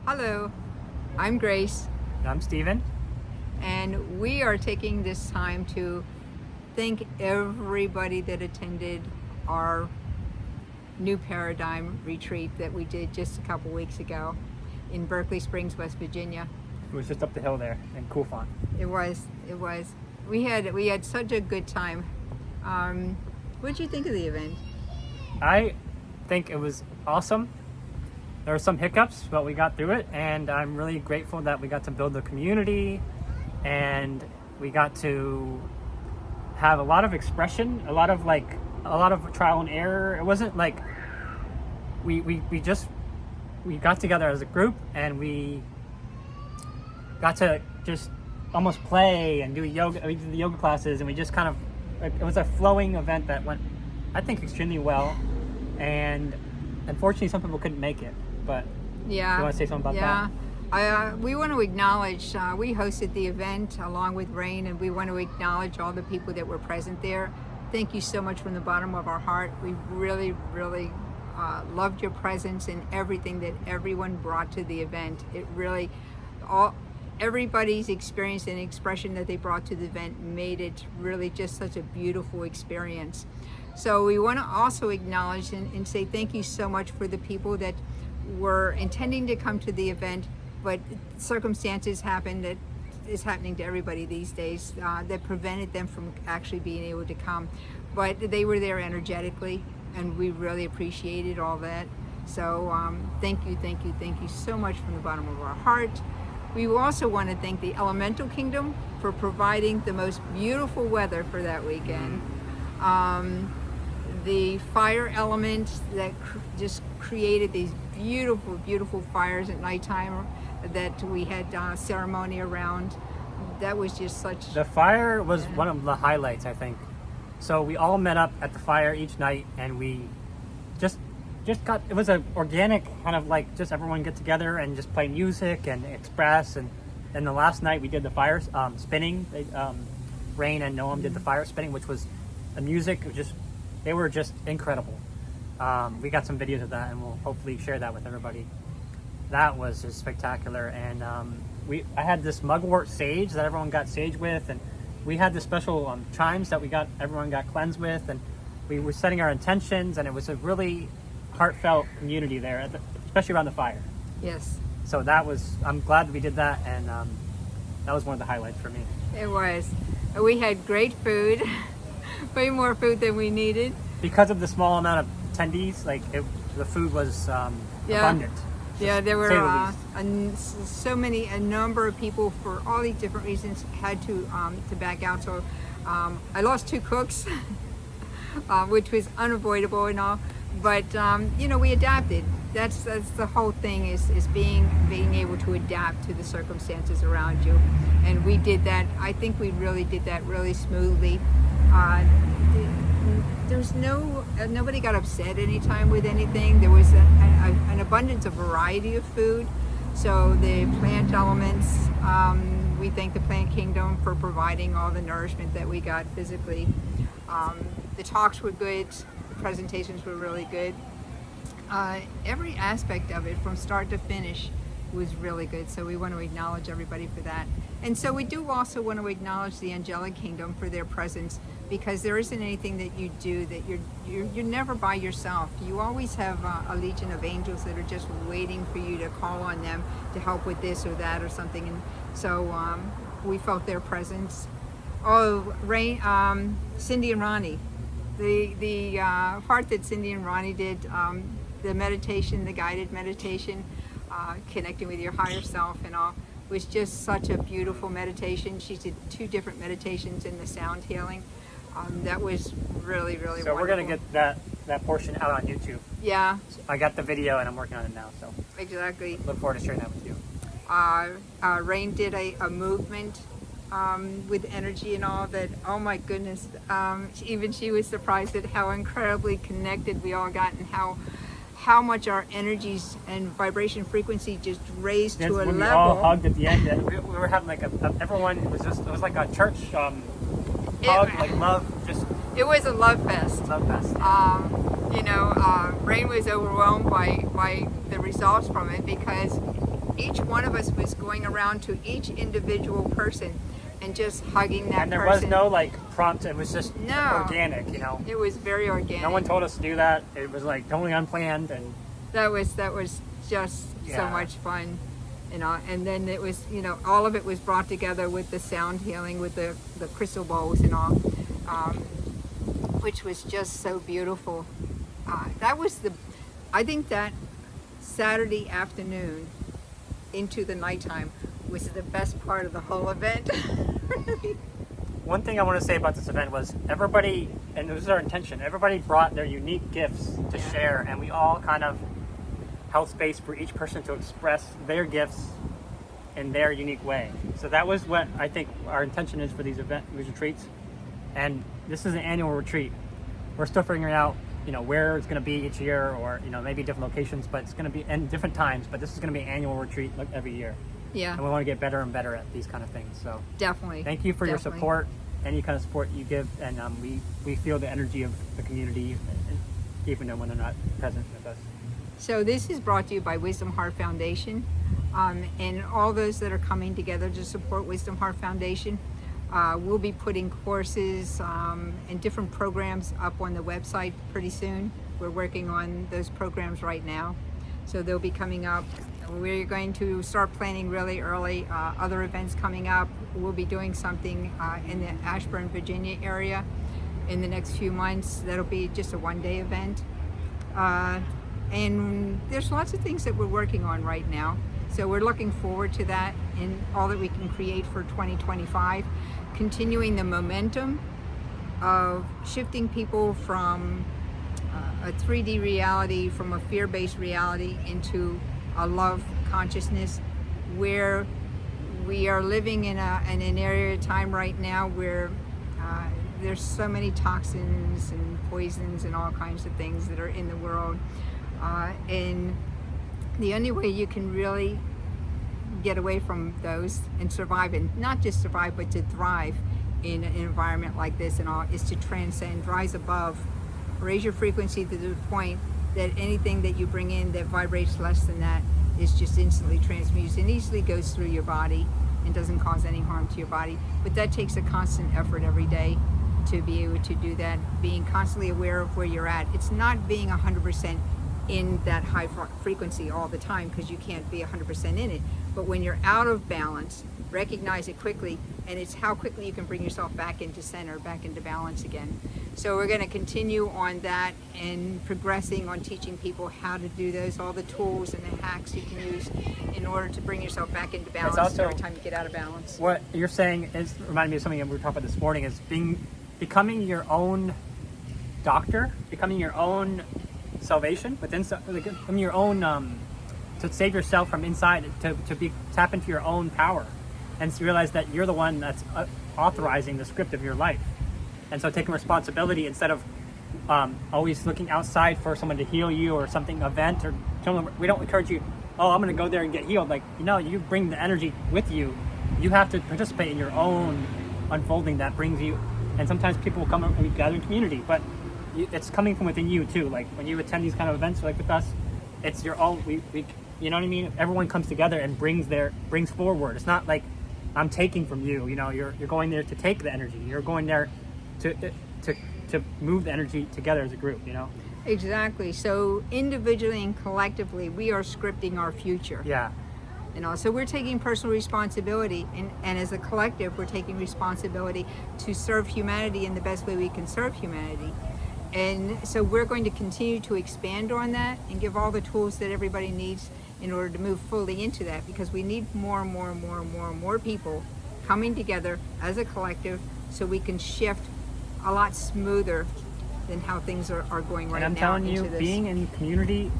Hello, I'm Grace, I'm Steven. and we are taking this time to thank everybody that attended our New Paradigm retreat that we did just a couple weeks ago in Berkeley Springs, West Virginia. It was just up the hill there in Cool. It was. We had such a good time. What did you think of the event? I think it was awesome. There were some hiccups, but we got through it, and I'm really grateful that we got to build the community and we got to have a lot of expression, a lot of trial and error. It wasn't like we got together as a group and we got to just almost play and do yoga. We did the yoga classes, and we just kind of, it was a flowing event that went, I think, extremely well. And unfortunately, some people couldn't make it. But Yeah. you want to say something about that? We want to acknowledge, we hosted the event along with Rain, and we want to acknowledge all the people that were present there. Thank you so much from the bottom of our heart. We really, really loved your presence and everything that everyone brought to the event. It really, everybody's experience and expression that they brought to the event made it really just such a beautiful experience. So we want to also acknowledge and say thank you so much for the people that were intending to come to the event, but circumstances happened that is happening to everybody these days that prevented them from actually being able to come. But they were there energetically, and we really appreciated all that. So thank you so much from the bottom of our heart. We also want to thank the Elemental Kingdom for providing the most beautiful weather for that weekend. The fire element that just created these beautiful fires at nighttime that we had ceremony around. That was just such... The fire was one of the highlights, I think. So we all met up at the fire each night, and we just got, it was an organic kind of like just everyone get together and just play music and express. And then the last night we did the fire spinning. Rain and Noam did the fire spinning, which was the music. They were just incredible. We got some videos of that, and we'll hopefully share that with everybody. That was just spectacular. And I had this mugwort sage that everyone got sage with, and we had the special chimes that everyone got cleansed with, and we were setting our intentions, and it was a really heartfelt community there, especially around the fire. Yes. So I'm glad that we did that, and that was one of the highlights for me. It was. We had great food, way more food than we needed. Because of the small amount of attendees, the food was abundant. Yeah, there were a number of people for all these different reasons had to back out. So I lost 2 cooks, which was unavoidable and all. But we adapted. That's the whole thing is being able to adapt to the circumstances around you, and we did that. I think we really did that really smoothly. There's nobody got upset anytime with anything. There was an abundance of variety of food. So the plant elements, we thank the plant kingdom for providing all the nourishment that we got physically. The talks were good. The presentations were really good. Every aspect of it from start to finish was really good. So we want to acknowledge everybody for that. And so we do also want to acknowledge the angelic kingdom for their presence, because there isn't anything that you do that you're never by yourself. You always have a legion of angels that are just waiting for you to call on them to help with this or that or something. And so we felt their presence. Oh, Rain, Cindy and Ronnie, the part that Cindy and Ronnie did, the meditation, the guided meditation, connecting with your higher self and all, was just such a beautiful meditation. She did 2 different meditations in the sound healing. That was really, really wonderful. So we're going to get that portion out on YouTube. Yeah. I got the video, and I'm working on it now. So Exactly. look forward to sharing that with you. Rain did a movement with energy and all that. Oh my goodness. Even she was surprised at how incredibly connected we all got, and how much our energies and vibration frequency just raised to a when level. We all hugged at the end, and we were having everyone, it was like a church hug, like love, just... It was a love fest. Love fest. Rain was overwhelmed by the results from it, because each one of us was going around to each individual person and just hugging that And there person. was no like prompt. It was just No. organic, you know. It was very organic. No one told us to do that. It was like totally unplanned, and That was just so Yeah. much fun, you know. And then it was, you know, all of it was brought together with the sound healing, with the crystal bowls and all, which was just so beautiful. That was I think that Saturday afternoon into the nighttime was the best part of the whole event. one thing I want to say about this event was everybody, and this was our intention, everybody brought their unique gifts to Yeah. share, and we all kind of held space for each person to express their gifts in their unique way. So that was what I think our intention is for these retreats. And this is an annual retreat. We're still figuring out, you know, where it's going to be each year, or, you know, maybe different locations, but it's going to be in different times. But this is going to be an annual retreat like every year. Yeah, And we want to get better and better at these kind of things. So definitely. thank you for your Definitely. support, any kind of support you give, and we feel the energy of the community, even when they're not present with us. So this is brought to you by Wisdom Heart Foundation, and all those that are coming together to support Wisdom Heart Foundation. We'll be putting courses and different programs up on the website pretty soon. We're working on those programs right now, so they'll be coming up. We're going to start planning really early. Other events coming up. We'll be doing something in the Ashburn, Virginia area in the next few months. That'll be just a one-day event. And there's lots of things that we're working on right now. So we're looking forward to that and all that we can create for 2025, continuing the momentum of shifting people from a 3D reality, from a fear-based reality into a love consciousness, where we are living in an area of time right now where there's so many toxins and poisons and all kinds of things that are in the world. And the only way you can really get away from those and survive, and not just survive, but to thrive in an environment like this and all, is to transcend, rise above, raise your frequency to the point that anything that you bring in that vibrates less than that is just instantly transmuted and easily goes through your body and doesn't cause any harm to your body. But that takes a constant effort every day to be able to do that, being constantly aware of where you're at. It's not being 100% in that high frequency all the time, because you can't be 100% in it. But when you're out of balance, recognize it quickly, and it's how quickly you can bring yourself back into center, back into balance again. So we're going to continue on that and progressing on teaching people how to do those, all the tools and the hacks you can use in order to bring yourself back into balance also- every time you get out of balance. What you're saying is reminding me of something that we were talking about this morning, is becoming your own doctor, becoming your own salvation becoming your own to save yourself from inside, to tap into your own power, and to realize that you're the one that's authorizing the script of your life. And so taking responsibility instead of always looking outside for someone to heal you or something event, or we don't encourage you, oh, I'm going to go there and get healed. Like, you bring the energy with you. You have to participate in your own unfolding that brings you. And sometimes people will come and we gather in community, but it's coming from within you too. Like when you attend these kind of events like with us, it's your own. We you know what I mean? Everyone comes together and brings forward. It's not like I'm taking from you. You're going there to take the energy. You're going there to move the energy together as a group. Exactly. So individually and collectively, we are scripting our future. Yeah. So we're taking personal responsibility, and as a collective, we're taking responsibility to serve humanity in the best way we can serve humanity. And so we're going to continue to expand on that and give all the tools that everybody needs in order to move fully into that, because we need more and more and more and more and more people coming together as a collective so we can shift a lot smoother than how things are going right now. And I'm telling you, into this. being in community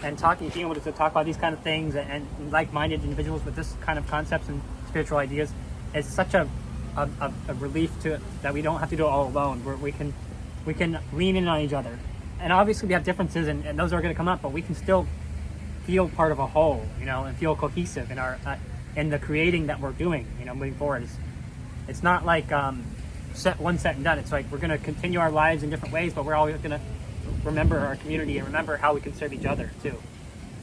and being able to talk about these kind of things and like-minded individuals with this kind of concepts and spiritual ideas is such a relief that we don't have to do it all alone. Where we can lean in on each other, and obviously we have differences, and those are going to come up, but we can still feel part of a whole, and feel cohesive in our in the creating that we're doing, moving forward. It's not like set and done. It's like we're going to continue our lives in different ways, but we're always going to remember our community and remember how we can serve each other too.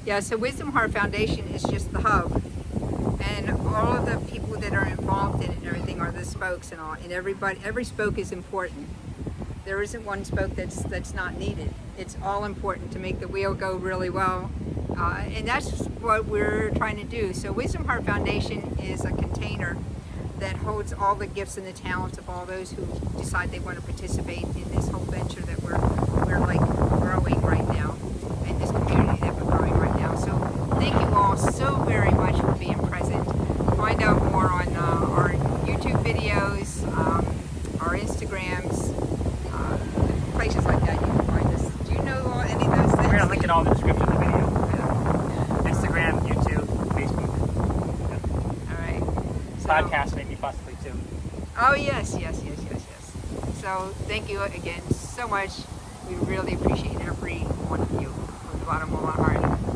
Yeah, so Wisdom Heart Foundation is just the hub, and all of the people that are involved in it and everything are the spokes and all. And every spoke is important. There isn't one spoke that's not needed. It's all important to make the wheel go really well, and that's what we're trying to do. So Wisdom Heart Foundation is a container that holds all the gifts and the talents of all those who decide they want to participate in this whole venture that we're like growing right now, and this community that we're growing right now. So thank you all so very much for being present. Find out more on our YouTube videos, our Instagrams, places like that you can find us. Do you know any of those things? We're gonna link it all in the description of the video. Instagram, YouTube, Facebook. All right. So, Podcast maybe possibly too. oh yes. So thank you again so much. We really appreciate every one of you from the bottom of my heart.